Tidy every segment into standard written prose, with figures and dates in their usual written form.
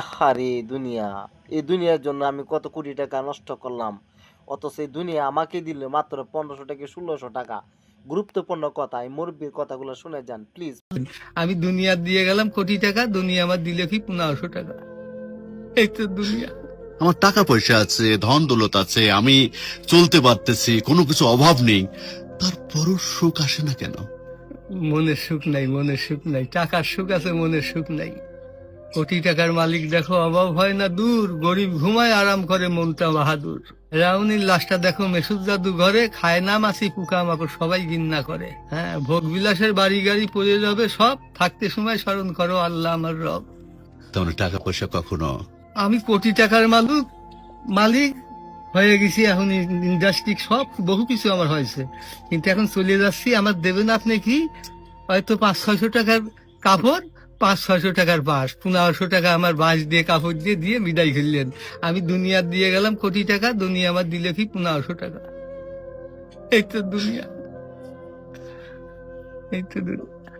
আহারে দুনিয়া, এই দুনিয়ার জন্য আমি কত কোটি টাকা নষ্ট করলাম, অথচ এই দুনিয়া আমাকে দিল মাত্র 1500 থেকে 1600 টাকা। গুরুত্বপূর্ণ কথা, এই মুরব্বীর কথাগুলো শুনে যান প্লিজ। আমি দুনিয়া দিয়ে গেলাম কোটি টাকা, দুনিয়া আমার দিলে কি 1500 টাকা। এই তো দুনিয়া। আমার টাকা পয়সা আছে, ধন দৌলত আছে, আমি চলতে পারতেছি, কোনো কিছু অভাব নেই, তারপরও সুখ আসে না কেন? মনের সুখ নাই, মনের সুখ নাই। টাকার সুখ আছে, মনের সুখ নাই। কোটি টাকার মালিক দেখো, অভাব হয় না দূর, গরিব ঘুমায় আরাম করে মনটা বাহাদুর। রাউনির লাশটা দেখো মেসুদ জাদু ঘরে, খায় না মাছি পোকা মাকড় সবাই ঘিন্না করে। হ্যাঁ, ভোগ বিলাসের বাড়ি গাড়ি পড়ে যাবে সব, থাকতে সময় স্মরণ করো আল্লাহ আমার রব। তেমন টাকা পয়সা কখনো আমি কোটি টাকার মালিক হয়ে গেছি, এখন ইন্ডাস্ট্রি সব বহু কিছু আমার হয়েছে, কিন্তু এখন চলে যাচ্ছি। আমার দেবেন আপনি কি হয়তো 500-600 টাকার কাপড়, 500-600 টাকার বাঁশ, 1500 টাকা আমার বাঁশ দিয়ে কাপড় দিয়ে দিয়ে বিদায় করলেন। আমি দুনিয়া দিয়ে গেলাম কোটি টাকা, দুনিয়া আমার দিলে কি 1500 টাকা। এই তো দুনিয়া, এই তো দুনিয়া।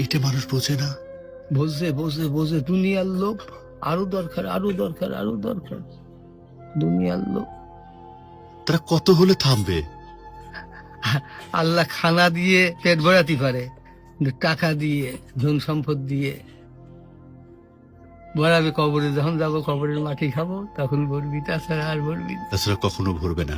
এইটা মানুষ বোঝে না। বোঝে বোঝে বোঝে, দুনিয়ার লোভ আরো দরকার, আরো দরকার, আরো দরকার। দুনিয়ার লোভ। তারা কত হলে থামবে? আল্লাহ খানা দিয়ে পেট ভরাতে পারে, কিন্তু টাকা দিয়ে, ধন সম্পদ দিয়ে ভরাবে কবরে। যখন যাবো কবরের মাটি খাবো তখন ভরবি, তাছাড়া আর ভরবি না। তাছাড়া কখনো ভরবে না।